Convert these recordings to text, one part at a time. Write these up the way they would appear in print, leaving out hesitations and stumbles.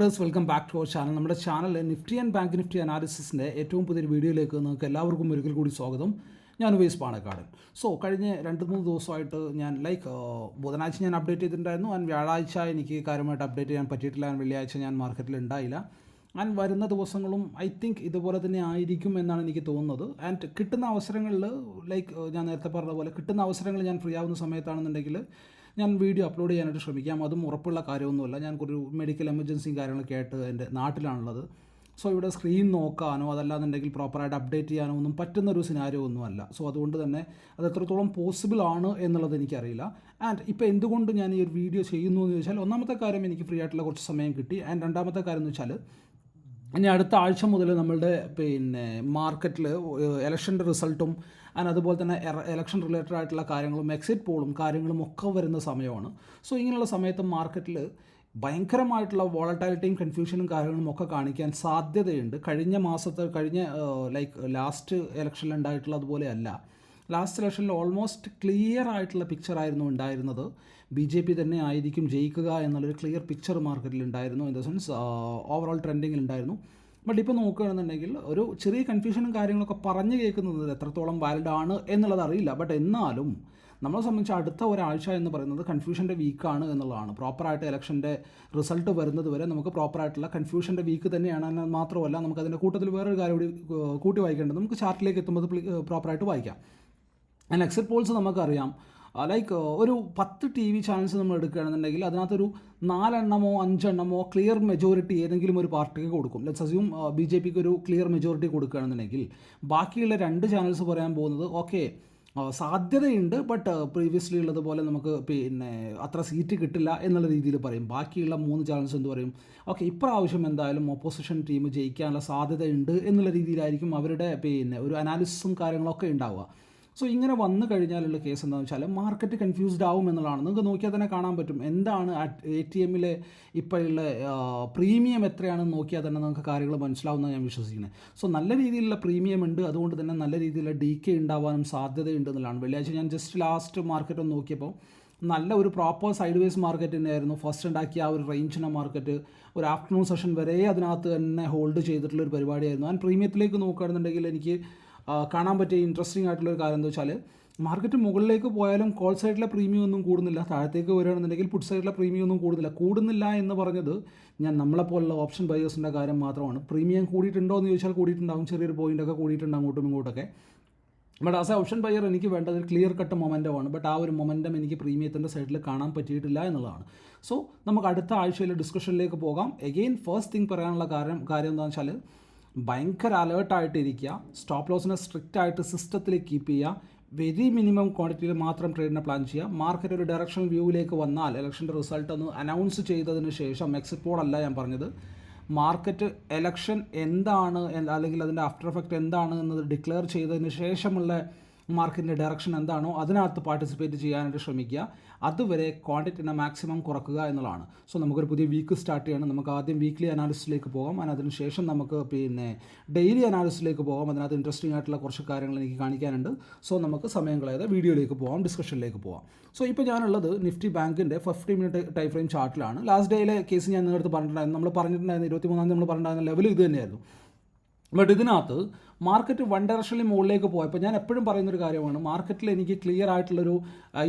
Welcome back to our channel. നമ്മുടെ channel Nifty and bank Nifty അനാലിസിസിൻ്റെ ഏറ്റവും പുതിയൊരു വീഡിയോയിലേക്ക് നിങ്ങൾക്ക് എല്ലാവർക്കും ഒരിക്കൽ കൂടി സ്വാഗതം. ഞാൻ ഉവൈസ് പാണക്കാടൻ. കഴിഞ്ഞ 2-3 ദിവസമായിട്ട് ഞാൻ ബുധനാഴ്ച ഞാൻ അപ്ഡേറ്റ് ചെയ്തിട്ടുണ്ടായിരുന്നു. ആൻഡ് വ്യാഴാഴ്ച എനിക്ക് കാര്യമായിട്ട് അപ്ഡേറ്റ് ചെയ്യാൻ പറ്റിയിട്ടില്ല. ആൻഡ് വെള്ളിയാഴ്ച ഞാൻ മാർക്കറ്റിൽ ഉണ്ടായില്ല. ആൻഡ് വരുന്ന ദിവസങ്ങളും ഐ തിങ്ക് ഇതുപോലെ തന്നെ ആയിരിക്കും എന്നാണ് എനിക്ക് തോന്നുന്നത്. ആൻഡ് കിട്ടുന്ന അവസരങ്ങളിൽ ഞാൻ നേരത്തെ പറഞ്ഞ പോലെ കിട്ടുന്ന അവസരങ്ങൾ ഞാൻ ഫ്രീ ആവുന്ന സമയത്താണെന്നുണ്ടെങ്കിൽ ഞാൻ വീഡിയോ അപ്ലോഡ് ചെയ്യാനായിട്ട് ശ്രമിക്കാം. അതും ഉറപ്പുള്ള കാര്യമൊന്നുമല്ല. ഞാനൊരു മെഡിക്കൽ എമർജൻസിയും കാര്യങ്ങളൊക്കെ ആയിട്ട് എൻ്റെ നാട്ടിലാണുള്ളത്. ഇവിടെ സ്ക്രീൻ നോക്കാനോ അതല്ലാന്നുണ്ടെങ്കിൽ പ്രോപ്പറായിട്ട് അപ്ഡേറ്റ് ചെയ്യാനോ ഒന്നും പറ്റുന്നൊരു സിനാരിയോ ഒന്നുമല്ല. അതുകൊണ്ട് തന്നെ അത് എത്രത്തോളം പോസിബിൾ ആണ് എന്നുള്ളത് എനിക്കറിയില്ല. ആൻഡ് ഇപ്പോൾ എന്തുകൊണ്ട് ഞാൻ ഈ ഒരു വീഡിയോ ചെയ്യുന്നു എന്ന് ചോദിച്ചാൽ, ഒന്നാമത്തെ കാര്യം എനിക്ക് ഫ്രീ ആയിട്ടുള്ള കുറച്ച് സമയം കിട്ടി. ആൻഡ് രണ്ടാമത്തെ കാര്യം എന്ന് വെച്ചാൽ, ഇനി അടുത്ത ആഴ്ച മുതൽ നമ്മളുടെ മാർക്കറ്റിൽ ഇലക്ഷൻ്റെ റിസൾട്ടും അതുപോലെ തന്നെ ഇലക്ഷൻ റിലേറ്റഡ് ആയിട്ടുള്ള കാര്യങ്ങളും എക്സിറ്റ് പോളും കാര്യങ്ങളും ഒക്കെ വരുന്ന സമയമാണ്. ഇങ്ങനെയുള്ള സമയത്ത് മാർക്കറ്റിൽ ഭയങ്കരമായിട്ടുള്ള വോളറ്റാലിറ്റിയും കൺഫ്യൂഷനും കാര്യങ്ങളും ഒക്കെ കാണിക്കാൻ സാധ്യതയുണ്ട്. കഴിഞ്ഞ ലാസ്റ്റ് ഇലക്ഷനിൽ ഉണ്ടായിട്ടുള്ള അതുപോലെ അല്ല. ലാസ്റ്റ് ഇലക്ഷനിൽ ഓൾമോസ്റ്റ് ക്ലിയർ ആയിട്ടുള്ള പിക്ചറായിരുന്നു ഉണ്ടായിരുന്നത്. BJP തന്നെ ആയിരിക്കും ജയിക്കുക എന്നുള്ളൊരു ക്ലിയർ പിക്ചർ മാർക്കറ്റിൽ ഉണ്ടായിരുന്നു. ഇൻ ദ സെൻസ് ഓവറോൾ ട്രെൻഡിങ്ങിൽ ഉണ്ടായിരുന്നു. ബട്ട് ഇപ്പോൾ നോക്കുകയാണെന്നുണ്ടെങ്കിൽ ഒരു ചെറിയ കൺഫ്യൂഷനും കാര്യങ്ങളൊക്കെ പറഞ്ഞു കേൾക്കുന്നത് എത്രത്തോളം വാലിഡ് ആണ് എന്നുള്ളത് അറിയില്ല. ബട്ട് എന്നാലും നമ്മളെ സംബന്ധിച്ച് അടുത്ത ഒരാഴ്ച എന്ന് പറയുന്നത് കൺഫ്യൂഷൻ്റെ വീക്കാണ് എന്നുള്ളതാണ്. പ്രോപ്പറായിട്ട് ഇലക്ഷൻ്റെ റിസൾട്ട് വരുന്നത് വരെ നമുക്ക് പ്രോപ്പറായിട്ടുള്ള കൺഫ്യൂഷൻ്റെ വീക്ക് തന്നെയാണ്. എന്നാൽ മാത്രമല്ല, നമുക്കതിൻ്റെ കൂട്ടത്തിൽ വേറൊരു കാര്യം കൂടി കൂട്ടി വായിക്കേണ്ടത്, നമുക്ക് ചാർട്ടിലേക്ക് എത്തുമ്പോൾ പ്രോപ്പറായിട്ട് വായിക്കാം. ആൻഡ് എക്സിറ്റ് പോൾസ് നമുക്കറിയാം. ഒരു 10 TV ചാനൽസ് നമ്മൾ എടുക്കുകയാണെന്നുണ്ടെങ്കിൽ അതിനകത്തൊരു 4 എണ്ണമോ 5 എണ്ണമോ ക്ലിയർ മെജോറിറ്റി ഏതെങ്കിലും ഒരു പാർട്ടിക്ക് കൊടുക്കും. ലെറ്റ്സ് അസ്യൂം BJPക്ക് ഒരു ക്ലിയർ മെജോറിറ്റി കൊടുക്കുകയാണെന്നുണ്ടെങ്കിൽ ബാക്കിയുള്ള 2 ചാനൽസ് പറയാൻ പോകുന്നത് ഓക്കെ സാധ്യതയുണ്ട്, ബട്ട് പ്രീവിയസ്ലി ഉള്ളതുപോലെ നമുക്ക് അത്ര സീറ്റ് കിട്ടില്ല എന്നുള്ള രീതിയിൽ പറയും. ബാക്കിയുള്ള 3 ചാനൽസ് എന്ത് പറയും, ഓക്കെ ഇപ്രാവശ്യം എന്തായാലും ഓപ്പോസിഷൻ ടീം ജയിക്കാനുള്ള സാധ്യതയുണ്ട് എന്നുള്ള രീതിയിലായിരിക്കും അവരുടെ ഒരു അനാലിസിസും കാര്യങ്ങളൊക്കെ ഉണ്ടാവുക. ഇങ്ങനെ വന്നു കഴിഞ്ഞാലുള്ള കേസ് എന്താണെന്ന് വെച്ചാൽ മാർക്കറ്റ് കൺഫ്യൂസ്ഡ് ആവും എന്നുള്ളതാണ്. നിങ്ങൾക്ക് നോക്കിയാൽ തന്നെ കാണാൻ പറ്റും എന്താണ് ATMലെ ഇപ്പോഴുള്ള പ്രീമിയം എത്രയാണെന്ന് നോക്കിയാൽ തന്നെ നമുക്ക് കാര്യങ്ങൾ മനസ്സിലാവുമെന്ന് ഞാൻ വിശ്വസിക്കുന്നത്. നല്ല രീതിയിലുള്ള പ്രീമിയം ഉണ്ട്, അതുകൊണ്ട് തന്നെ നല്ല രീതിയിലുള്ള DK ഉണ്ടാവാനും സാധ്യതയുണ്ട് എന്നുള്ളതാണ്. വെള്ളിയാഴ്ച ഞാൻ ജസ്റ്റ് ലാസ്റ്റ് മാർക്കറ്റ് ഒന്ന് നോക്കിയപ്പോൾ നല്ല ഒരു പ്രോപ്പർ സൈഡ് വേസ് മാർക്കറ്റ് തന്നെയായിരുന്നു. ഫസ്റ്റ് ഉണ്ടാക്കിയ ആ ഒരു റേഞ്ചിൻ്റെ മാർക്കറ്റ് ഒരു ആഫ്റ്റർനൂൺ സെഷൻ വരെ അതിനകത്ത് തന്നെ ഹോൾഡ് ചെയ്തിട്ടുള്ളൊരു പരിപാടിയായിരുന്നു. ആൻഡ് പ്രീമിയത്തിലേക്ക് നോക്കുകയാണെന്നുണ്ടെങ്കിൽ എനിക്ക് കാണാൻ പറ്റിയ ഇൻട്രസ്റ്റിംഗ് ആയിട്ടുള്ളൊരു കാര്യം എന്താ വെച്ചാൽ, മാർക്കറ്റ് മുകളിലേക്ക് പോയാലും കോൾ സൈഡിലെ പ്രീമിയം ഒന്നും കൂടുന്നില്ല, താഴത്തേക്ക് വരികയാണെന്നുണ്ടെങ്കിൽ പുട്ട് സൈഡിലെ പ്രീമിയം ഒന്നും കൂടുന്നില്ല എന്ന് പറഞ്ഞത് ഞാൻ നമ്മളെപ്പോലുള്ള ഓപ്ഷൻ ബയേഴ്സിൻ്റെ കാര്യം മാത്രമാണ്. പ്രീമിയം കൂടിയിട്ടുണ്ടോ എന്ന് ചോദിച്ചാൽ കൂടിയിട്ടുണ്ടാകും, ചെറിയൊരു പോയിൻ്റൊക്കെ കൂടിയിട്ടുണ്ട് അങ്ങോട്ടും ഇങ്ങോട്ടൊക്കെ. But as A option buyer എനിക്ക് വേണ്ടത് ഒരു ക്ലിയർ കട്ട് മൊമെൻറ്റമാണ്. ബട്ട് ആ ഒരു മൊമെൻറ്റം എനിക്ക് പ്രീമിയത്തിൻ്റെ സൈഡിൽ കാണാൻ പറ്റിയിട്ടില്ല എന്നുള്ളതാണ്. നമുക്ക് അടുത്ത ആഴ്ചയിലെ ഡിസ്കഷനിലേക്ക് പോകാം. എഗെയിൻ ഫസ്റ്റ് തിങ് പറയാനുള്ള കാര്യം എന്താണെന്ന് വെച്ചാൽ, ഭയങ്കര അലേർട്ടായിട്ടിരിക്കുക, സ്റ്റോപ്പ് ലോസിനെ സ്ട്രിക്റ്റ് ആയിട്ട് സിസ്റ്റത്തിൽ കീപ്പ് ചെയ്യുക, വെരി മിനിമം ക്വാണ്ടിറ്റിയിൽ മാത്രം ട്രേഡിനെ പ്ലാൻ ചെയ്യുക. മാർക്കറ്റ് ഒരു ഡയറക്ഷണൽ വ്യൂവിലേക്ക് വന്നാൽ ഇലക്ഷൻ്റെ റിസൾട്ട് ഒന്ന് അനൗൺസ് ചെയ്തതിന് ശേഷം, എക്സിറ്റ് പോൾ അല്ല ഞാൻ പറഞ്ഞത്, മാർക്കറ്റ് എലക്ഷൻ എന്താണ് അല്ലെങ്കിൽ അതിൻ്റെ ആഫ്റ്റർ എഫക്റ്റ് എന്താണ് എന്നത് ഡിക്ലെയർ ചെയ്തതിന് ശേഷമുള്ള മാർക്കറ്റിൻ്റെ ഡയറക്ഷൻ എന്താണോ അതിനകത്ത് പാർട്ടിസിപ്പേറ്റ് ചെയ്യാനായിട്ട് ശ്രമിക്കുക. അതുവരെ ക്വാണ്ടിറ്റിനെ മാക്സിമം കുറക്കുക എന്നുള്ളതാണ്. നമുക്കൊരു പുതിയ വീക്ക് സ്റ്റാർട്ട് ചെയ്യണം. നമുക്ക് ആദ്യം വീക്ക്ലി അനാലിസിസിലേക്ക് പോകാം. അതിനുശേഷം നമുക്ക് ഡെയിലി അനാലിസിസിലേക്ക് പോകാം. അതിനകത്ത് ഇൻട്രസ്റ്റിംഗ് ആയിട്ടുള്ള കുറച്ച് കാര്യങ്ങൾ എനിക്ക് കാണിക്കാനുണ്ട്. നമുക്ക് സമയം കളയാതെ വീഡിയോയിലേക്ക് പോകാം, ഡിസ്കഷനിലേക്ക് പോകാം. ഇപ്പോൾ ഞാനുള്ളത് നിഫ്റ്റി ബാങ്കിൻ്റെ 50 മിനിറ്റ് ടൈം ഫ്രെയിം ചാർട്ടിലാണ്. ലാസ്റ്റ് ഡേയിലെ കേസ് ഞാൻ നിങ്ങളുടെ പറഞ്ഞിട്ടുണ്ടായിരുന്നു. നമ്മൾ പറഞ്ഞിട്ടുണ്ടായിരുന്നു 23-ാം തീയതി നമ്മൾ പറഞ്ഞിട്ടുണ്ടായിരുന്ന ലെവൽ ഇത് തന്നെയായിരുന്നു. ബട്ട് ഇതിനകത്ത് മാർക്കറ്റ് വൺ ഡയറക്ഷനിൽ മുകളിലേക്ക് പോയപ്പോൾ ഞാൻ എപ്പോഴും പറയുന്നൊരു കാര്യമാണ്, മാർക്കറ്റിൽ എനിക്ക് ക്ലിയർ ആയിട്ടുള്ളൊരു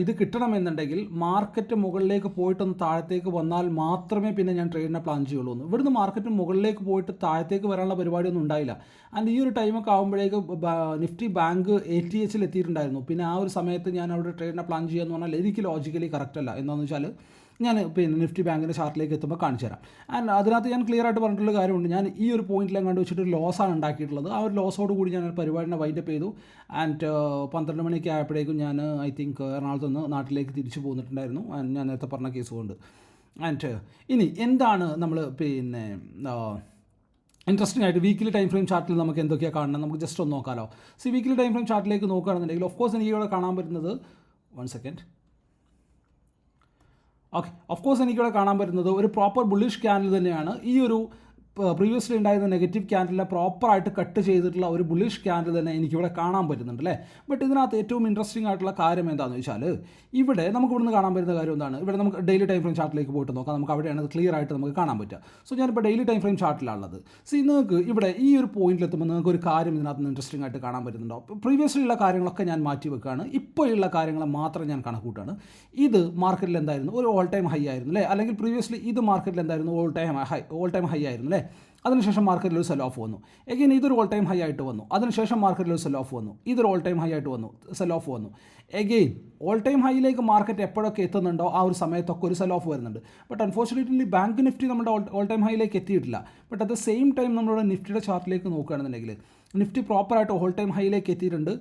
ഇത് കിട്ടണമെന്നുണ്ടെങ്കിൽ മാർക്കറ്റ് മുകളിലേക്ക് പോയിട്ടൊന്ന് താഴത്തേക്ക് വന്നാൽ മാത്രമേ പിന്നെ ഞാൻ ട്രേഡിനെ പ്ലാൻ ചെയ്യുള്ളൂ. ഇവിടുന്ന് മാർക്കറ്റ് മുകളിലേക്ക് പോയിട്ട് താഴത്തേക്ക് വരാനുള്ള പരിപാടിയൊന്നും ഉണ്ടായില്ല. ആൻഡ് ഈ ഒരു ടൈമൊക്കെ ആകുമ്പോഴേക്ക് നിഫ്റ്റി ബാങ്ക് ATHൽ എത്തിയിട്ടുണ്ടായിരുന്നു. പിന്നെ ആ ഒരു സമയത്ത് ഞാൻ അവിടെ ട്രേഡിനെ പ്ലാൻ ചെയ്യുക എന്ന് പറഞ്ഞാൽ എനിക്ക് ലോജിക്കലി കറക്റ്റ് അല്ല. എന്താണെന്ന് വെച്ചാൽ, ഞാൻ നിഫ്റ്റി ബാങ്കിൻ്റെ ചാർട്ടിലേക്ക് എത്തുമ്പോൾ കാണിച്ചു തരാം. ആൻഡ് അതിനകത്ത് ഞാൻ ക്ലിയർ ആയിട്ട് പറഞ്ഞിട്ടുള്ള കാര്യമുണ്ട്. ഞാൻ ഈ ഒരു പോയിന്റിലും കണ്ടു വെച്ചിട്ട് ഒരു ലോസാണ് ഉണ്ടാക്കിയിട്ടുള്ളത്. ആ ഒരു ലോസോട് കൂടി ഞാൻ പരിപാടിനെ വൈൻഡപ്പ് ചെയ്തു. ആൻഡ് 12 മണിക്ക് ആയപ്പോഴേക്കും ഞാൻ ഐ തിങ്ക് എറണാകുളത്ത് നിന്ന് നാട്ടിലേക്ക് തിരിച്ചു പോന്നിട്ടുണ്ടായിരുന്നു. ഞാൻ നേരത്തെ പറഞ്ഞ കേസ് കൊണ്ട്. ആൻഡ് ഇനി എന്താണ് നമ്മൾ ഇൻട്രസ്റ്റിംഗ് ആയിട്ട് വീക്കിലി ടൈം ഫ്രെയിം ചാർട്ടിൽ നമുക്ക് എന്തൊക്കെയാണ് കാണണം, നമുക്ക് ജസ്റ്റ് ഒന്ന് നോക്കാമല്ലോ. വീക്കിലി ടൈം ഫ്രെയിം ചാർട്ടിലേക്ക് നോക്കുകയാണെന്നുണ്ടെങ്കിൽ ഓഫ് കോഴ്സ് എനിക്ക് ഇവിടെ കാണാൻ പറ്റുന്നത് ഓക്കെ എനിക്കിവിടെ കാണാൻ പറ്റുന്നത് ഒരു പ്രോപ്പർ ബുള്ളിഷ് ക്യാൻഡിൽ തന്നെയാണ്. ഈ ഒരു പ്രീവിയസ്ലി ഉണ്ടായിരുന്ന നെഗറ്റീവ് ക്യാൻഡലിനെ പ്രോപ്പറായിട്ട് കട്ട് ചെയ്തിട്ടുള്ള ഒരു ബുള്ളിഷ് ക്യാൻഡിൽ തന്നെ എനിക്കിവിടെ കാണാൻ പറ്റുന്നുണ്ട് അല്ലേ. ബട്ട് ഇതിനകത്ത് ഏറ്റവും ഇൻട്രസ്റ്റിംഗ് ആയിട്ടുള്ള കാര്യം എന്താണെന്ന് വെച്ചാൽ ഇവിടെ നമുക്ക് ഇവിടുന്ന് കാണാൻ പറ്റുന്ന കാര്യം എന്താണ്, ഇവിടെ നമുക്ക് ഡെയിലി ടൈം ഫ്രെയിം ചാർട്ടിലേക്ക് പോയിട്ട് നോക്കാം, നമുക്ക് അവിടെയാണ് ക്ലിയർ ആയിട്ട് നമുക്ക് കാണാൻ പറ്റുക. സോ ഞാനിപ്പോൾ ഡെയിലി ടൈം ഫ്രെയിം ചാർട്ടിലാണുള്ളത്. നിങ്ങൾക്ക് ഇവിടെ ഈ ഒരു പോയിന്റിൽ എത്തുമ്പോൾ നിങ്ങൾക്ക് ഒരു കാര്യം ഇതിനകത്ത് ഇൻട്രസ്റ്റിംഗ് ആയിട്ട് കാണാൻ പറ്റുന്നുണ്ടോ. പ്രീവിയസ്ലി ഉള്ള കാര്യങ്ങളൊക്കെ ഞാൻ മാറ്റി വെക്കുകയാണ്, ഇപ്പോഴുള്ള കാര്യങ്ങളെ മാത്രം ഞാൻ കണക്കൂട്ടാണ്. ഇത് മാർക്കറ്റിൽ എന്തായിരുന്നു, ഒരു ഓൾ ടൈം ഹൈ ആയിരുന്നു അല്ലേ, അല്ലെങ്കിൽ പ്രീവിയസ്ലി ഇത് മാർക്കറ്റിൽ എന്തായിരുന്നു, ഓൾ ടൈം ഹൈ ആയിരുന്നു അല്ലേ. അതിനുശേഷം മാർക്കറ്റിൽ ഒരു സെൽ ഓഫ് വന്നു. എഗെയിൻ ഇതൊരു ഓൾ ടൈം ഹൈ ആയിട്ട് വന്നു. അതിനുശേഷം മാർക്കറ്റിൽ ഒരു സെൽ ഓഫ് വന്നു. ഇതൊരു ഓൾ ടൈം ഹൈ ആയിട്ട് വന്നു, സെൽ ഓഫ് വന്നു. എഗെയിൻ ഓൾ ടൈം ഹൈയിലേക്ക് മാർക്കറ്റ് എപ്പോഴൊക്കെ എത്തുന്നുണ്ടോ ആ ഒരു സമയത്തൊക്കെ ഒരു സെൽ ഓഫ് വരുന്നുണ്ട്. ബട്ട് അൺഫോർച്ചുനേറ്റ്ലി ബാങ്ക് നിഫ്റ്റി നമ്മുടെ ഓൾ ടൈം ഹൈയിലേക്ക് എത്തിയിട്ടില്ല. But at the same time നമ്മുടെ നിഫ്റ്റിയുടെ ചാർട്ടിലേക്ക് നോക്കുകയാണെന്നുണ്ടെങ്കിൽ നിഫ്റ്റി പ്രോപ്പറായിട്ട് ഓൾ ടൈം ഹൈയിലേക്ക് എത്തിയിട്ടുണ്ട്.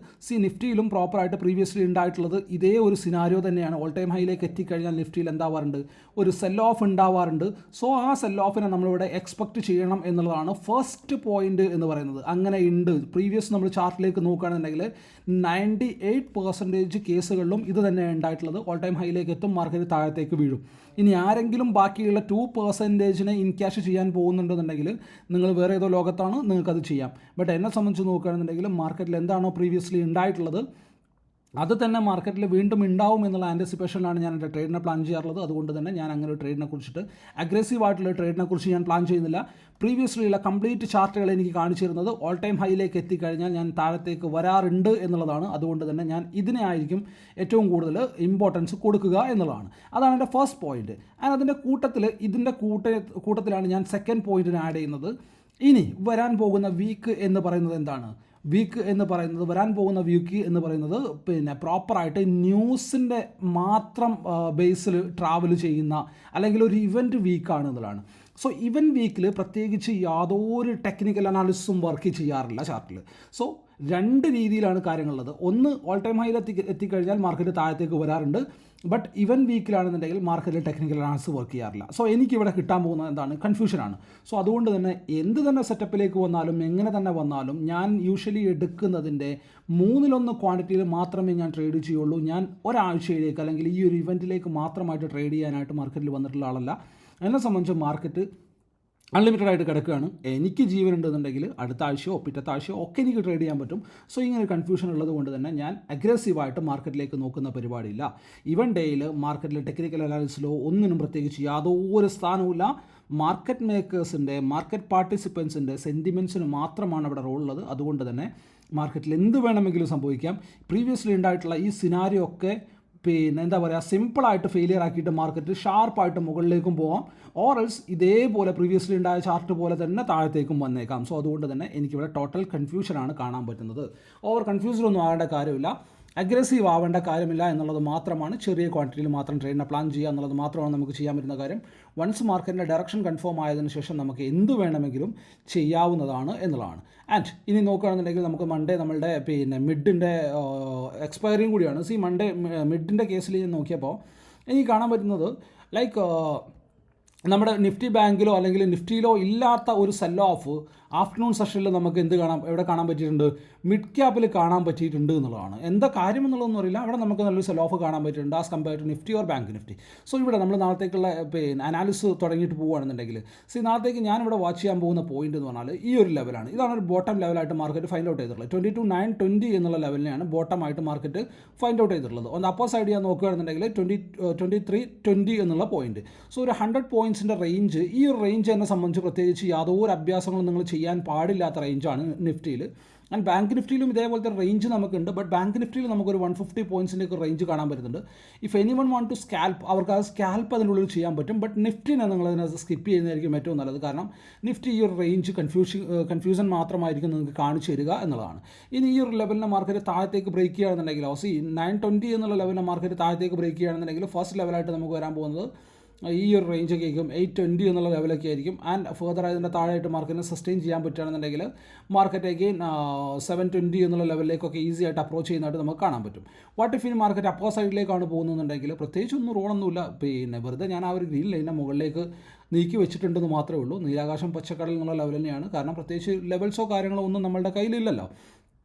നിഫ്റ്റിയിലും പ്രോപ്പറായിട്ട് പ്രീവിയസ്ലി ഉണ്ടായിട്ടുള്ളത് ഇതേ ഒരു സിനാരിയോ തന്നെയാണ്. ഓൾ ടൈം ഹൈയിലേക്ക് എത്തിക്കഴിഞ്ഞാൽ നിഫ്റ്റിയിൽ എന്താവാറുണ്ട്, ഒരു സെൽ ഓഫ് ഉണ്ടാവാറുണ്ട്. സോ ആ സെൽ ഓഫിനെ നമ്മളിവിടെ എക്സ്പെക്റ്റ് ചെയ്യണം എന്നുള്ളതാണ് ഫസ്റ്റ് പോയിന്റ് എന്ന് പറയുന്നത്. അങ്ങനെ ഉണ്ട്. പ്രീവിയസ് നമ്മൾ ചാർട്ടിലേക്ക് നോക്കുകയാണെന്നുണ്ടെങ്കിൽ 98% കേസുകളിലും ഇത് തന്നെ ഉണ്ടായിട്ടുള്ളത്. ഓൾ ടൈം ഹൈയിലേക്ക് എത്തും, മാർക്കറ്റ് താഴത്തേക്ക് വീഴും. ഇനി ആരെങ്കിലും ബാക്കിയുള്ള 2% ഇൻ ക്യാഷ് ചെയ്യാൻ പോകുന്നുണ്ടെന്നുണ്ടെങ്കിൽ നിങ്ങൾ വേറെ ഏതോ ലോകത്താണ്, നിങ്ങൾക്കത് ചെയ്യാം. ബട്ട് എന്നെ സംബന്ധിച്ച് നോക്കുകയാണെന്നുണ്ടെങ്കിൽ മാർക്കറ്റിൽ എന്താണോ പ്രീവിയസ്ലി ഉണ്ടായിട്ടുള്ളത് അത് തന്നെ മാർക്കറ്റിൽ വീണ്ടും ഉണ്ടാവും എന്നുള്ള ആൻറ്റിസിപ്പേഷനിലാണ് ഞാൻ എൻ്റെ ട്രേഡിനെ പ്ലാൻ ചെയ്യാറുള്ളത്. അതുകൊണ്ട് തന്നെ ഞാൻ അങ്ങനെ ഒരു ട്രേഡിനെ കുറിച്ചിട്ട് അഗ്രസീവ് ആയിട്ടുള്ള ട്രേഡിനെ കുറിച്ച് ഞാൻ പ്ലാൻ ചെയ്യുന്നില്ല. പ്രീവിയസ്ലി ഉള്ള കംപ്ലീറ്റ് ചാർട്ടുകൾ എനിക്ക് കാണിച്ചു തരുന്നത് ഓൾ ടൈം ഹൈയിലേക്ക് എത്തിക്കഴിഞ്ഞാൽ ഞാൻ താഴത്തേക്ക് വരാറുണ്ട് എന്നുള്ളതാണ്. അതുകൊണ്ട് തന്നെ ഞാൻ ഇതിനെ ആയിരിക്കും ഏറ്റവും കൂടുതൽ ഇമ്പോർട്ടൻസ് കൊടുക്കുക എന്നുള്ളതാണ്. അതാണ് എൻ്റെ ഫസ്റ്റ് പോയിന്റ്. ആൻഡ് അതിൻ്റെ ഇതിൻ്റെ കൂട്ടത്തിലാണ് ഞാൻ സെക്കൻഡ് പോയിന്റിന് ആഡ് ചെയ്യുന്നത്. ഇനി വരാൻ പോകുന്ന വീക്ക് എന്ന് പറയുന്നത് എന്താണ്, വരാൻ പോകുന്ന വീക്ക് എന്ന് പറയുന്നത് പിന്നെ പ്രോപ്പറായിട്ട് ന്യൂസിൻ്റെ മാത്രം ബേസിൽ ട്രാവൽ ചെയ്യുന്ന അല്ലെങ്കിൽ ഒരു ഇവൻറ്റ് വീക്കാണ് എന്നുള്ളതാണ്. സോ ഇവൻറ്റ് വീക്കിൽ പ്രത്യേകിച്ച് യാതൊരു ടെക്നിക്കൽ അനാലിസിസും വർക്ക് ചെയ്യാറില്ല ചാർട്ടിൽ. സോ രണ്ട് രീതിയിലാണ് കാര്യങ്ങളുള്ളത്. ഒന്ന്, ഓൾ ടൈം ഹൈയിൽ എത്തിക്കഴിഞ്ഞാൽ മാർക്കറ്റ് താഴത്തേക്ക് വരാറുണ്ട്. ബട്ട് ഇവൻ വീക്കിലാണെന്നുണ്ടെങ്കിൽ മാർക്കറ്റിൽ ടെക്നിക്കൽ അനാലിസിസ് വർക്ക് ചെയ്യാറില്ല. സോ എനിക്കിവിടെ കിട്ടാൻ പോകുന്നത് എന്താണ്, കൺഫ്യൂഷനാണ്. സോ അതുകൊണ്ട് തന്നെ എന്ത് തന്നെ സെറ്റപ്പിലേക്ക് വന്നാലും എങ്ങനെ തന്നെ വന്നാലും ഞാൻ യൂഷ്വലി എടുക്കുന്നതിൻ്റെ 1/3 ക്വാണ്ടിറ്റിയിൽ മാത്രമേ ഞാൻ ട്രേഡ് ചെയ്യുള്ളൂ. ഞാൻ ഒരാഴ്ചയിലേക്ക് അല്ലെങ്കിൽ ഈ ഒരു ഇവൻറ്റിലേക്ക് മാത്രമായിട്ട് ട്രേഡ് ചെയ്യാനായിട്ട് മാർക്കറ്റിൽ വന്നിട്ടുള്ള ആളല്ല. എന്നെ സംബന്ധിച്ച് മാർക്കറ്റ് അൺലിമിറ്റഡ് ആയിട്ട് കിടക്കുകയാണ്. എനിക്ക് ജീവൻ ഉണ്ടെന്നുണ്ടെങ്കിൽ അടുത്ത ആഴ്ചയോ പിറ്റത്തെ ആഴ്ചയോ ഒക്കെ എനിക്ക് ട്രേഡ് ചെയ്യാൻ പറ്റും. സോ ഇങ്ങനെ കൺഫ്യൂഷൻ ഉള്ളത് കൊണ്ട് തന്നെ ഞാൻ അഗ്രസീവായിട്ട് മാർക്കറ്റിലേക്ക് നോക്കുന്ന പരിപാടിയില്ല. ഇവൻ ഡേയിൽ മാർക്കറ്റിലെ ടെക്നിക്കൽ അനാലിസിസിലോ ഒന്നിനും പ്രത്യേകിച്ച് യാതൊരു സ്ഥാനവുമില്ല. മാർക്കറ്റ് മേക്കേഴ്സിൻ്റെ, മാർക്കറ്റ് പാർട്ടിസിപ്പൻസിൻ്റെ സെൻറ്റിമെൻറ്റ്സിന് മാത്രമാണ് അവിടെ റോളുള്ളത്. അതുകൊണ്ട് തന്നെ മാർക്കറ്റിൽ എന്ത് വേണമെങ്കിലും സംഭവിക്കാം. പ്രീവിയസ്ലി ഉണ്ടായിട്ടുള്ള ഈ സിനാരിയോ ഒക്കെ പിന്നെ എന്താ പറയുക, സിമ്പിളായിട്ട് ഫെയിലിയർ ആക്കിയിട്ട് മാർക്കറ്റ് ഷാർപ്പായിട്ട് മുകളിലേക്കും പോവാം, ഓറൽസ് ഇതേപോലെ പ്രീവിയസ്ലി ഉണ്ടായ ചാർട്ട് പോലെ തന്നെ താഴത്തേക്കും വന്നേക്കാം. സോ അതുകൊണ്ട് തന്നെ എനിക്കിവിടെ ടോട്ടൽ കൺഫ്യൂഷനാണ് കാണാൻ പറ്റുന്നത്. ഓവർ കൺഫ്യൂസ്ഡ് ഒന്നും ആവേണ്ട കാര്യമില്ല, അഗ്രസീവ് ആവേണ്ട കാര്യമില്ല എന്നുള്ളത് മാത്രമാണ്. ചെറിയ ക്വാണ്ടിറ്റിയിൽ മാത്രം ട്രേഡിനെ പ്ലാൻ ചെയ്യുക എന്നുള്ളത് മാത്രമാണ് നമുക്ക് ചെയ്യാൻ പറ്റുന്ന കാര്യം. വൺസ് മാർക്കറ്റിൻ്റെ ഡയറക്ഷൻ കൺഫേം ആയതിനു ശേഷം നമുക്ക് എന്ത് വേണമെങ്കിലും ചെയ്യാവുന്നതാണ് എന്നുള്ളതാണ്. ആൻഡ് ഇനി നോക്കുകയാണെന്നുണ്ടെങ്കിൽ നമുക്ക് മൺഡേ നമ്മളുടെ പിന്നെ മിഡിൻ്റെ എക്സ്പയറിയും കൂടിയാണ്. മൺഡേ മിഡിൻ്റെ കേസിൽ ഞാൻ നോക്കിയപ്പോൾ എനിക്ക് കാണാൻ പറ്റുന്നത് ലൈക്ക് നമ്മുടെ നിഫ്റ്റി ബാങ്കിലോ അല്ലെങ്കിൽ നിഫ്റ്റിയിലോ ഇല്ലാത്ത ഒരു സെൽ ഓഫ് ആഫ്റ്റർനൂൺ സെഷനിൽ നമുക്ക് എവിടെ കാണാൻ പറ്റിയിട്ടുണ്ട്, മിഡ് ക്യാപ്പിൽ കാണാൻ പറ്റിയിട്ടുണ്ട് എന്നുള്ളതാണ്. എന്താ കാര്യം എന്നുള്ളതൊന്നും അറിയില്ല. അവിടെ നമുക്ക് നല്ലൊരു സെൽ ഓഫ് കാണാൻ പറ്റിയിട്ടുണ്ട് as compare to Nifty or bank Nifty. So ഇവിടെ നമ്മൾ നാളത്തേക്കുള്ള പിന്നെ അനാലിസിസ് തുടങ്ങിയിട്ട് പോവുകയാണെന്നുണ്ടെങ്കിൽ നാളത്തേക്ക് ഞാനിവിടെ വാച്ച് ചെയ്യാൻ പോകുന്ന പോയിന്റ് എന്ന് പറഞ്ഞാൽ ഈ ഒരു ലെവലാണ്. ഇതാണ് ഒരു ബോട്ടം ലെവലായിട്ട് മാർക്കറ്റ് ഫൈൻഡ് ഔട്ട് ചെയ്തിട്ടുള്ളത്. 22,920 എന്നുള്ള ലെവലിനെയാണ് ബോട്ടമായിട്ട് മാർക്കറ്റ് ഫൈൻഡ് ഔട്ട് ചെയ്തിട്ടുള്ളത്. ഒന്ന് അപ്പർ സൈഡ് ഞാൻ നോക്കുകയാണെന്നുണ്ടെങ്കിൽ 2320 എന്നുള്ള പോയിന്റ്. സോ ഒരു 100 പോയിൻറ്റ്സിൻ്റെ റേഞ്ച്, ഈ ഒരു റേഞ്ച് എന്നെ സംബന്ധിച്ച് പ്രത്യേകിച്ച് യാതൊരു അഭ്യാസങ്ങളും നിങ്ങൾ ചെയ്യാൻ പാടില്ലാത്ത റേഞ്ചാണ് നിഫ്റ്റിയിൽ. ആൻഡ് ബാങ്ക് നിഫ്റ്റിയിലും ഇതേപോലത്തെ റേഞ്ച് നമുക്കുണ്ട്. ബട്ട് ബാങ്ക് നിഫ്റ്റിയിൽ നമുക്കൊരു 150 പോയിൻറ്റ്സിൻ്റെ ഒക്കെ റേഞ്ച് കാണാൻ പറ്റുന്നുണ്ട്. If any one want to scalp, അവർക്ക് ആ സ്കാൽപ്പ് അതിനുള്ളിൽ ചെയ്യാൻ പറ്റും. ബട്ട് നിഫ്റ്റിനെ നിങ്ങളതിനകത്ത് സ്കിപ്പ് ചെയ്യുന്നതായിരിക്കും ഏറ്റവും നല്ലത്. കാരണം നിഫ്റ്റി ഈ ഒരു റേഞ്ച് കൺഫ്യൂഷൻ മാത്രമായിരിക്കും നിങ്ങൾക്ക് കാണിച്ചു തരിക എന്നുള്ളതാണ്. ഇനി ഈ ഒരു ലെവലിനെ മാർക്കറ്റ് താഴത്തേക്ക് ബ്രേക്ക് ചെയ്യുകയാണെന്നുണ്ടെങ്കിൽ 920 എന്നുള്ള ലെവലിനെ മാർക്കറ്റ് താഴത്തേക്ക് ബ്രേക്ക് ചെയ്യുകയാണെന്നുണ്ടെങ്കിൽ ഫസ്റ്റ് ലെവലായിട്ട് നമുക്ക് വരാൻ പോകുന്നത് ഈ ഒരു റേഞ്ചൊക്കെ ആയിരിക്കും 820 എന്നുള്ള ലെവലൊക്കെ ആയിരിക്കും. ആൻഡ് ഫർദർ അതിൻ്റെ താഴെയായിട്ട് മാർക്കറ്റിനെ സസ്റ്റെയിൻ ചെയ്യാൻ പറ്റുകയാണെന്നുണ്ടെങ്കിൽ മാർക്കറ്റ് അഗെയിൻ 720 എന്നുള്ള ലെവലിലേക്കൊക്കെ ഈസി ആയിട്ട് അപ്രോച്ച് ചെയ്യുന്നതായിട്ട് നമുക്ക് കാണാൻ പറ്റും. വാട്ട് ഇഫ് ഇനി മാർക്കറ്റ് അപ്പർ സൈഡിലേക്കാണ് പോകുന്നതെന്നുണ്ടെങ്കിൽ പ്രത്യേകിച്ച് ഒന്നും റോളൊന്നുമില്ല. പിന്നെ വെറുതെ ഞാൻ ആ ഒരു ഗ്രീൻ ലൈനെ മുകളിലേക്ക് നീക്കി വെച്ചിട്ടുണ്ടെന്ന് മാത്രമേ ഉള്ളൂ. നീലാകാശം പച്ചക്കടൽ എന്നുള്ള ലെവൽ തന്നെയാണ്. കാരണം പ്രത്യേകിച്ച് ലെവൽസോ കാര്യങ്ങളോ ഒന്നും നമ്മളുടെ കയ്യിലില്ലല്ലോ.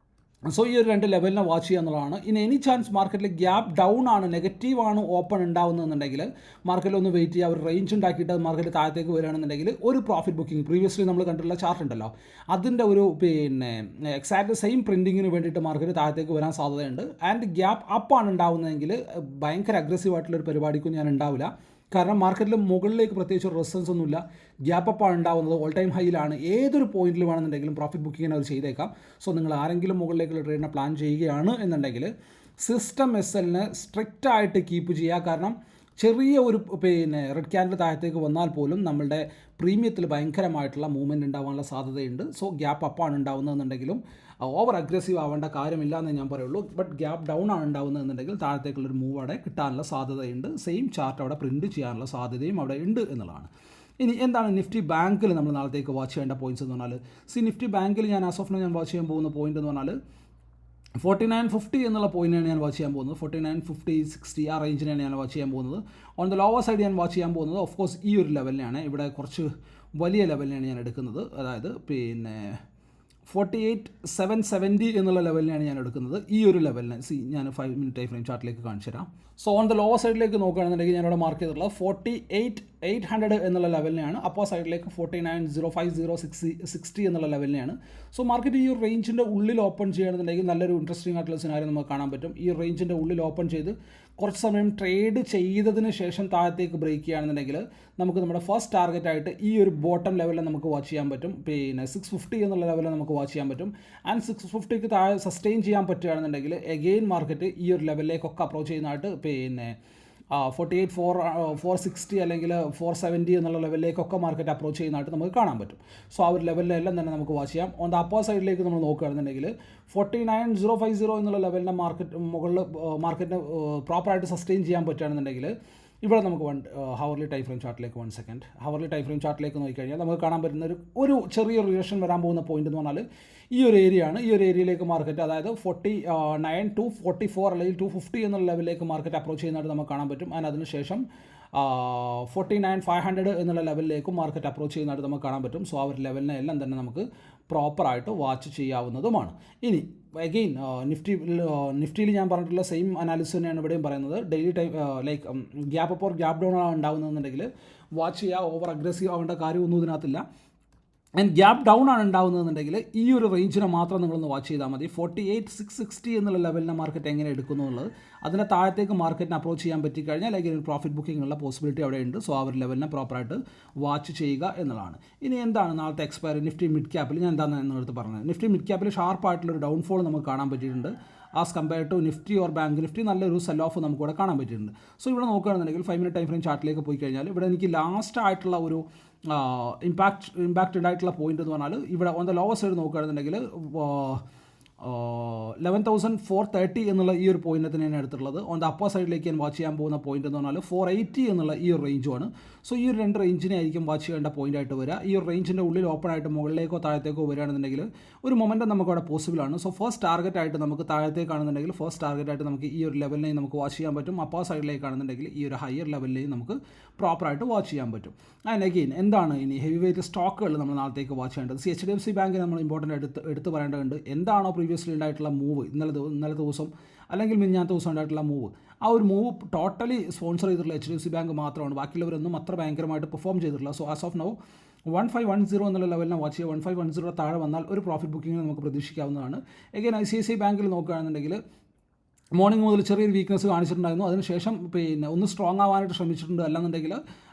സോ ഈ ഒരു രണ്ട് ലെവലിനെ വാച്ച് ചെയ്യുക എന്നുള്ളതാണ്. ഇനി എനി ചാൻസ് മാർക്കറ്റിൽ ഗ്യാപ്പ് ഡൗൺ ആണ്, നെഗറ്റീവ് ആണ് ഓപ്പൺ ഉണ്ടാവുന്നതെന്നുണ്ടെങ്കിൽ മാർക്കറ്റിൽ ഒന്ന് വെയിറ്റ് ചെയ്യുക. ഒരു റേഞ്ച് ഉണ്ടാക്കിയിട്ട് മാർക്കറ്റ് താഴത്തേക്ക് വരികയാണെന്നുണ്ടെങ്കിൽ ഒരു പ്രോഫിറ്റ് ബുക്കിംഗ് പ്രീവിയസ്ലി നമ്മൾ കണ്ടിട്ടുള്ള ചാർട്ട് ഉണ്ടല്ലോ, അതിൻ്റെ ഒരു എക്സാക്ട് സെയിം പ്രിൻറ്റിങ്ങിന് വേണ്ടിയിട്ട് മാർക്കറ്റ് താഴത്തേക്ക് വരാൻ സാധ്യതയുണ്ട്. ആൻഡ് ഗ്യാപ്പ് അപ്പ് ആണ് ഉണ്ടാവുന്നതെങ്കിൽ ഭയങ്കര അഗ്രസീവായിട്ടുള്ളൊരു പരിപാടിക്കും ഞാൻ ഉണ്ടാവില്ല. കാരണം മാർക്കറ്റിൽ മുകളിലേക്ക് പ്രത്യേകിച്ച് ഒരു റെസിസ്റ്റൻസ് ഒന്നുമില്ല, ഗ്യാപ്പ് അപ്പാണ് ഉണ്ടാകുന്നത്, ഓൾ ടൈം ഹൈയിലാണ്. ഏതൊരു പോയിന്റിൽ വേണമെന്നുണ്ടെങ്കിലും പ്രോഫിറ്റ് ബുക്കിങ്ങിന് അവർ ചെയ്തേക്കാം. സോ നിങ്ങൾ ആരെങ്കിലും മുകളിലേക്കുള്ള ട്രേഡിനെ പ്ലാൻ ചെയ്യുകയാണ് എന്നുണ്ടെങ്കിൽ സിസ്റ്റം SLനെ സ്ട്രിക്റ്റ് ആയിട്ട് കീപ്പ് ചെയ്യുക. കാരണം ചെറിയ ഒരു റെഡ് ക്യാൻഡിൽ താഴത്തേക്ക് വന്നാൽ പോലും നമ്മളുടെ പ്രീമിയത്തിൽ ഭയങ്കരമായിട്ടുള്ള മൂവ്മെൻറ്റ് ഉണ്ടാകാനുള്ള സാധ്യതയുണ്ട്. സോ ഗ്യാപ്പ് അപ്പാണ് ഉണ്ടാകുന്നതെന്നുണ്ടെങ്കിലും ഓവർ അഗ്രസീവ് ആവേണ്ട കാര്യമില്ല എന്ന് ഞാൻ പറയുള്ളൂ. ബട്ട് ഗ്യാപ്പ് ഡൗൺ ആണ് ഉണ്ടാകുന്നതെന്നുണ്ടെങ്കിൽ താഴത്തേക്കുള്ളൊരു മൂവ് അവിടെ കിട്ടാനുള്ള സാധ്യതയുണ്ട്. സെയിം ചാർട്ട് അവിടെ പ്രിൻറ്റ് ചെയ്യാനുള്ള സാധ്യതയും അവിടെ ഉണ്ട് എന്നുള്ളതാണ്. ഇനി എന്താണ് നിഫ്റ്റി ബാങ്കിൽ നമ്മൾ നാളത്തേക്ക് വാച്ച് ചെയ്യേണ്ട പോയിന്റ്സ് എന്ന് പറഞ്ഞാൽ, നിഫ്റ്റി ബാങ്കിൽ ഞാൻ ആസ് ഓഫ് നൗ ഞാൻ വാച്ച് ചെയ്യാൻ പോകുന്ന പോയിന്റ് എന്ന് പറഞ്ഞാൽ 4950 എന്നുള്ള പോയിന്റാണ് ഞാൻ വാച്ച് ചെയ്യാൻ പോകുന്നത്. 4950 60 ആ റേഞ്ചിനാണ് ഞാൻ വാച്ച് ചെയ്യാൻ പോകുന്നത്. ഓൺ ദ ലോവർ സൈഡ് ഞാൻ വാച്ച് ചെയ്യാൻ പോകുന്നത് ഓഫ് കോഴ്സ് ഈ ഒരു ലെവലിനെയാണ്. ഇവിടെ കുറച്ച് വലിയ ലെവലിനെയാണ് ഞാൻ എടുക്കുന്നത്. അതായത് 48,770 എന്നുള്ള ലെവലിനെയാണ് ഞാൻ എടുക്കുന്നത്. ഈ ഒരു ലെവലിനെ ഞാൻ 5 മിനിറ്റ് ടൈം ഫ്രെയിം ചാർട്ടിലേക്ക് കാണിച്ചു തരാം. സോ ഓൺ ദ ലോവർ സൈഡിലേക്ക് നോക്കുകയാണെന്നുണ്ടെങ്കിൽ ഞാനിവിടെ മാർക്ക് ചെയ്തിട്ടുള്ളത് 48,800 എന്നുള്ള ലെവലിനെയാണ്. അപ്പോൾ സൈഡിലേക്ക് 49,050 60 എന്നുള്ള ലെവലിനെയാണ്. സോ മാർക്കറ്റ് ഈ ഒരു റേഞ്ചിൻ്റെ ഉള്ളിൽ ഓപ്പൺ ചെയ്യുകയാണെന്നുണ്ടെങ്കിൽ നല്ലൊരു ഇൻട്രസ്റ്റിംഗ് ആയിട്ടുള്ള സിനാരിയോ നമുക്ക് കാണാൻ പറ്റും. ഈ റേഞ്ചിൻ്റെ ഉള്ളിൽ ഓപ്പൺ ചെയ്ത് കുറച്ച് സമയം ട്രേഡ് ചെയ്തതിന് ശേഷം താഴത്തേക്ക് ബ്രേക്ക് ചെയ്യുകയാണെന്നുണ്ടെങ്കിൽ നമുക്ക് നമ്മുടെ ഫസ്റ്റ് ടാർഗറ്റായിട്ട് ഈ ഒരു ബോട്ടം ലെവലിൽ നമുക്ക് വാച്ച് ചെയ്യാൻ പറ്റും. 650 എന്നുള്ള ലെവലിൽ നമുക്ക് വാച്ച് ചെയ്യാൻ പറ്റും. ആൻഡ് 650ക്ക് താഴെ സസ്റ്റെയിൻ ചെയ്യാൻ പറ്റുകയാണെന്നുണ്ടെങ്കിൽ എഗെയിൻ മാർക്കറ്റ് ഈ ഒരു ലെവലിലേക്കൊക്കെ അപ്രോച്ച് ചെയ്യുന്നതായിട്ട് 460 അല്ലെങ്കിൽ 470 എന്നുള്ള ലെവലിലേക്കൊക്കെ മാർക്കറ്റ് അപ്രോച്ച് ചെയ്യുന്നതായിട്ട് നമുക്ക് കാണാൻ പറ്റും. സോ ആ ഒരു ലെവലിലെല്ലാം തന്നെ നമുക്ക് വാച്ച് ചെയ്യാം. ഓൺ ദ അപ്പർ സൈഡിലേക്ക് നമ്മൾ നോക്കുകയാണെന്നുണ്ടെങ്കിൽ 49,050 എന്നുള്ള ലെവലിനെ മുകളിൽ മാർക്കറ്റിന് പ്രോപ്പറായിട്ട് സസ്റ്റെയിൻ ചെയ്യാൻ പറ്റുകയാണെന്നുണ്ടെങ്കിൽ ഇവിടെ നമുക്ക് ഹവർലി ടൈം ഫ്രെയിം ചാർട്ടിലേക്ക് 1 സെക്കൻഡ് ഹവർലി ടൈം ഫ്രെയിം ചാർട്ടിലേക്ക് നോക്കിക്കഴിഞ്ഞാൽ നമുക്ക് കാണാൻ പറ്റുന്ന ഒരു ചെറിയ റിയേഷൻ വരാൻ പോകുന്ന പോയിന്റ് എന്ന് പറഞ്ഞാൽ ഈ ഒരു ഏരിയ ആണ്. ഈ ഒരു ഏരിയയിലേക്ക് മാർക്കറ്റ് അതായത് 49 to 44 അല്ലെങ്കിൽ 250 എന്നുള്ള ലെവലിലേക്ക് മാർക്കറ്റ് അപ്രോച്ച് ചെയ്യുന്നതായിട്ട് നമുക്ക് കാണാൻ പറ്റും. ആൻഡ് അതിനുശേഷം 49,500 എന്നുള്ള ലെവലിലേക്കും മാർക്കറ്റ് അപ്രോച്ച് ചെയ്യുന്നതായിട്ട് നമുക്ക് കാണാൻ പറ്റും. സോ ആ ഒരു ലെവലിനെ എല്ലാം തന്നെ നമുക്ക് പ്രോപ്പറായിട്ട് വാച്ച് ചെയ്യാവുന്നതുമാണ്. ഇനി അഗെയിൻ നിഫ്റ്റിയിൽ ഞാൻ പറഞ്ഞിട്ടുള്ള സെയിം അനാലിസിസ് തന്നെയാണ് ഇവിടെയും പറയുന്നത്. Daily time like gap up or gap down ആണ് ഉണ്ടാകുന്നതെന്നുണ്ടെങ്കിൽ വാച്ച് ചെയ്യുക. ഓവർ അഗ്രസീവ് ആവേണ്ട കാര്യമൊന്നും ഇതിനകത്തില്ല. ആൻഡ് ഗ്യാപ്പ് ഡൗൺ ആണ് ഉണ്ടാകുന്നതെന്നുണ്ടെങ്കിൽ ഈ ഒരു റേഞ്ചിനെ മാത്രം നിങ്ങളൊന്ന് വാച്ച് ചെയ്താൽ മതി. 48,660 എന്നുള്ള ലെവലിനെ മാർക്കറ്റ് എങ്ങനെ എടുക്കുന്നു എന്നുള്ളത്, അതിൻ്റെ താഴത്തേക്ക് മാർക്കറ്റിനെ അപ്രോച്ച് ചെയ്യാൻ പറ്റിക്കഴിഞ്ഞാൽ അല്ലെങ്കിൽ ഒരു പ്രോഫിറ്റ് ബുക്കിംഗ് ഉള്ള പോസിബിലിറ്റി അവിടെ ഉണ്ട്. സോ ആ ഒരു ലെവലിനെ പ്രോപ്പറായിട്ട് വാച്ച് ചെയ്യുക എന്നുള്ളതാണ്. ഇനി എന്താണ് നാളത്തെ എക്സ്പയറി നിഫ്റ്റി മിഡ് ക്യാപ്പിൽ ഞാൻ എന്താണ് എന്നെടുത്ത് പറഞ്ഞത്. നിഫ്റ്റി മിഡ് ക്യാപ്പിൽ ഷാർപ്പായിട്ടുള്ളൊരു ഡൗൺഫോൾ നമുക്ക് കാണാൻ പറ്റിയിട്ടുണ്ട്. As compared to Nifty or bank Nifty നല്ലൊരു സെൽ ഓഫ് നമുക്ക് ഇവിടെ കാണാൻ പറ്റിയിട്ടുണ്ട്. സോ ഇവിടെ നോക്കുകയാണെന്നുണ്ടെങ്കിൽ 5 മിനിറ്റ് ടൈം ഫ്രെയിം ചാർട്ടിലേക്ക് പോയി കഴിഞ്ഞാൽ ഇവിടെ എനിക്ക് ലാസ്റ്റ് ആയിട്ടുള്ള ഒരു ഇമ്പാക്റ്റ് ഉണ്ടായിട്ടുള്ള പോയിന്റ് എന്ന് പറഞ്ഞാൽ ഇവിടെ ഓൺ ദ ലോവർ സൈഡ് നോക്കുകയാണെന്നുണ്ടെങ്കിൽ 11,430 എന്നുള്ള ഈ ഒരു പോയിന്റ് തന്നെയാണ് എടുത്തിട്ടുള്ളത്. ഓൺ ദ അപ്പർ സൈഡിലേക്ക് ഞാൻ വാച്ച് ചെയ്യാൻ പോകുന്ന പോയിന്റ് എന്ന് പറഞ്ഞാൽ 480 എന്നുള്ള ഈ ഒരു റേഞ്ചുമാണ്. സോ ഈ ഒരു രണ്ട് റേഞ്ചിനെ ആയിരിക്കും വാച്ച് ചെയ്യേണ്ട പോയിന്റ് ആയിട്ട് വരിക. ഈ ഒരു റേഞ്ചിൻ്റെ ഉള്ളിൽ ഓപ്പൺ ആയിട്ട് മുകളിലേക്കോ താഴത്തേക്കോ വരികയാണെന്നുണ്ടെങ്കിൽ ഒരു മൊമെൻറ്റം നമുക്ക് അവിടെ പോസിബിൾ ആണ്. സോ ഫസ്റ്റ് ടാർഗറ്റ് ആയിട്ട് നമുക്ക് താഴത്തേക്കാണെന്നുണ്ടെങ്കിൽ ഫസ്റ്റ് ടാർഗറ്റ് ആയിട്ട് നമുക്ക് ഈ ഒരു ലെവലിനെയും നമുക്ക് വാച്ച് ചെയ്യാൻ പറ്റും. അപ്പർ സൈഡിലേക്കാണെന്നുണ്ടെങ്കിൽ ഈ ഒരു ഹയർ ലെവലിനെയും നമുക്ക് പ്രോപ്പറായിട്ട് വാച്ച് ചെയ്യാൻ പറ്റും. ആൻഡ് അഗെയിൻ എന്താണ് ഇനി ഹെവി വെയിറ്റ് സ്റ്റോക്കുകൾ നമ്മൾ നാളത്തേക്ക് വാച്ച് ചെയ്യേണ്ടത്. HDFC ബാങ്ക് നമ്മൾ ഇമ്പോർട്ടൻ്റ് എടുത്ത് പറയേണ്ടതുണ്ട്. എന്താണോ പ്രീവിയസ്ലി ഉണ്ടായിട്ടുള്ള മൂവ് ഇന്നലെ ദിവസം അല്ലെങ്കിൽ മിഞ്ഞാത്ത ദിവസം ഉണ്ടായിട്ടുള്ള മൂവ്, ആ ഒരു മൂവ് ടോട്ടലി സ്പോൺസർ ചെയ്തിട്ടുള്ള HDFC ബാങ്ക് മാത്രമാണ്. ബാക്കിയുള്ളവരൊന്നും അത്ര ഭയങ്കരമായിട്ട് പെർഫോം ചെയ്തിട്ടില്ല. സോ ആസ് ഓഫ് നൗ 1510 എന്നുള്ള ലെവലിനെ വാച്ച് ചെയ്യുക. 1510 താഴെ വന്നാൽ ഒരു പ്രോഫിറ്റ് ബുക്കിംഗ് നമുക്ക് പ്രതീക്ഷിക്കാവുന്നതാണ്. എഗെയിൻ ICICI ബാങ്കിൽ നോക്കുകയാണെന്നുണ്ടെങ്കിൽ മോർണിംഗ് മുതൽ ചെറിയൊരു വീക്ക്നെസ് കാണിച്ചിട്ടുണ്ടായിരുന്നു. അതിനുശേഷം ഒന്ന് സ്ട്രോങ് ആവാനായിട്ട് ശ്രമിച്ചിട്ടുണ്ട്. അല്ലെന്നുണ്ടെങ്കിൽ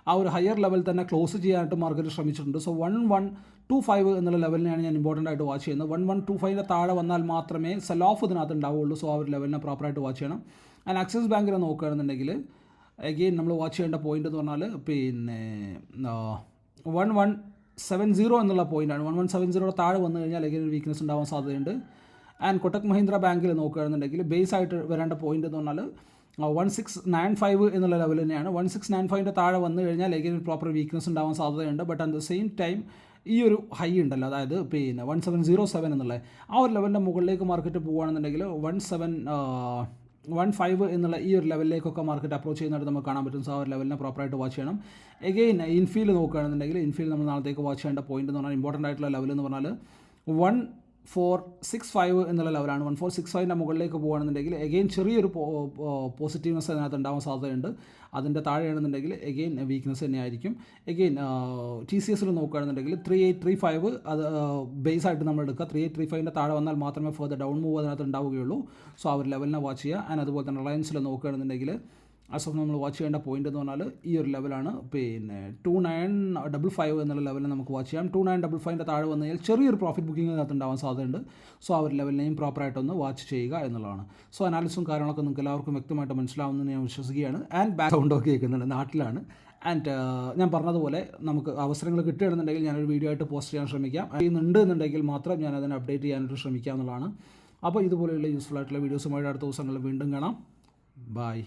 ആ ഒരു ഹയർ ലെവൽ തന്നെ ക്ലോസ് ചെയ്യാനായിട്ട് മാർക്കറ്റ് ശ്രമിച്ചിട്ടുണ്ട്. സോ 1125 എന്നുള്ള ലെവലിനെയാണ് ഞാൻ ഇമ്പോർട്ടൻ്റ് ആയിട്ട് വാച്ച് ചെയ്യുന്നത്. 1125 താഴെ വന്നാൽ മാത്രമേ സെൽ ഓഫ് ഇതിനകത്ത് ഉണ്ടാവുള്ളൂ. സോ ആ ഒരു ലെവലിനെ പ്രോപ്പറായിട്ട് വാച്ച് ചെയ്യണം. ആൻഡ് ആക്സിസ് ബാങ്കിനെ നോക്കുകയാണെന്നുണ്ടെങ്കിൽ അഗെയിൻ നമ്മൾ വാച്ച് ചെയ്യേണ്ട പോയിന്റ് എന്ന് പറഞ്ഞാൽ 1170 എന്നുള്ള പോയിൻ്റാണ്. 1170 താഴെ വന്നു കഴിഞ്ഞാൽ അഗെയിൻ ഒരു വീക്ക്നെസ് ഉണ്ടാവാൻ സാധ്യതയുണ്ട്. ആൻഡ് കൊട്ടക് മഹീന്ദ്ര ബാങ്കിൽ നോക്കുകയാണെന്നുണ്ടെങ്കിൽ ബേസ് ആയിട്ട് വരേണ്ട പോയിന്റ് എന്ന് പറഞ്ഞാൽ 1695 എന്നുള്ള ലെവൽ തന്നെയാണ്. 1695 താഴെ വന്നു കഴിഞ്ഞാൽ അഗെയിൻ പ്രോപ്പർ വീക്ക്നെസ് ഉണ്ടാവാൻ സാധ്യതയുണ്ട്. But at the same time ഈ ഒരു ഹൈ ഉണ്ടല്ലോ, അതായത് 1707 എന്നുള്ള ആ ഒരു ലെവലിൻ്റെ മുകളിലേക്ക് മാർക്കറ്റ് പോകുകയാണെന്നുണ്ടെങ്കിൽ 1715 എന്നുള്ള ഈ ഒരു ലെവലിലേക്കൊക്കെ മാർക്കറ്റ് അപ്രോച്ച് ചെയ്യുന്നതായിട്ട് നമുക്ക് കാണാൻ പറ്റും. സോ ആ ഒരു ലെവലിനെ പ്രോപ്പറായിട്ട് വാച്ച് ചെയ്യണം. എഗെയിൻ ഇൻഫീൽ നോക്കുകയാണെന്നുണ്ടെങ്കിൽ ഇൻഫീൽ നമ്മൾ നാളത്തേക്ക് വാച്ച് ചെയ്യേണ്ട പോയിന്റ് എന്ന് പറഞ്ഞാൽ ഇമ്പോർട്ടൻ്റ് ആയിട്ടുള്ള ലെവൽ എന്ന് പറഞ്ഞാൽ 1465 എന്നുള്ള ലെവലാണ്. 1465ൻ്റെ മുകളിലേക്ക് പോകുകയാണെന്നുണ്ടെങ്കിൽ എഗെയിൻ ചെറിയൊരു പോസിറ്റീവ്നെസ് അതിനകത്ത് ഉണ്ടാവാൻ സാധ്യതയുണ്ട്. അതിൻ്റെ താഴെയാണെന്നുണ്ടെങ്കിൽ എഗെയിൻ വീക്ക്നെസ് തന്നെയായിരിക്കും. എഗെയിൻ ടി സി എസിൽ നോക്കുകയാണെന്നുണ്ടെങ്കിൽ 3835 അത് ബേസ് ആയിട്ട് നമ്മൾ എടുക്കുക. 3835ൻ്റെ താഴെ വന്നാൽ മാത്രമേ ഫർദർ ഡൗൺ മൂവ് അതിനകത്ത് ഉണ്ടാവുകയുള്ളൂ. സോ ആ ഒരു ലെവലിനെ വാച്ച് ചെയ്യുക. ആൻഡ് അതുപോലെ തന്നെ റിലയൻസിൽ നോക്കുകയാണെന്നുണ്ടെങ്കിൽ ആസ് ഓഫ് നമ്മൾ വാച്ച് ചെയ്യേണ്ട പോയിന്റ് എന്ന് പറഞ്ഞാൽ ഈ ഒരു ലെവലാണ്. പിന്നെ 2955 എന്നുള്ള ലെവലിൽ നമുക്ക് വാച്ച് ചെയ്യാം. 2955ൻ്റെ താഴെ വന്നു കഴിഞ്ഞാൽ ചെറിയൊരു പ്രോഫിറ്റ് ബുക്കിംഗ് അതിനകത്ത് ഉണ്ടാവാൻ സാധ്യതയുണ്ട്. സോ ആ ഒരു ലെവലിനെയും പ്രോപ്പറായിട്ടൊന്ന് വാച്ച് ചെയ്യുക എന്നുള്ളതാണ്. സോ അനാലിസും കാര്യങ്ങളൊക്കെ നിങ്ങൾക്ക് എല്ലാവർക്കും വ്യക്തമായിട്ട് മനസ്സിലാവുമെന്ന് ഞാൻ വിശ്വസിക്കുകയാണ്. ആൻഡ് ബാക്ക്ഗ്രൗണ്ടൊക്കെ കേൾക്കുന്നുണ്ട്, നാട്ടിലാണ്. ആൻഡ് ഞാൻ പറഞ്ഞതുപോലെ നമുക്ക് അവസരങ്ങൾ കിട്ടുകയാണെന്നുണ്ടെങ്കിൽ ഞാനൊരു വീഡിയോ ആയിട്ട് പോസ്റ്റ് ചെയ്യാൻ ശ്രമിക്കാം. ചെയ്യുന്നുണ്ട് എന്നുണ്ടെങ്കിൽ മാത്രം ഞാൻ അതിനെ അപ്ഡേറ്റ് ചെയ്യാനായിട്ട് ശ്രമിക്കാം എന്നുള്ളതാണ്. അപ്പോൾ ഇതുപോലെയുള്ള യൂസ്ഫുൾ ആയിട്ടുള്ള വീഡിയോസുമായിട്ട് അടുത്ത ദിവസങ്ങളിൽ വീണ്ടും കാണാം. ബൈ.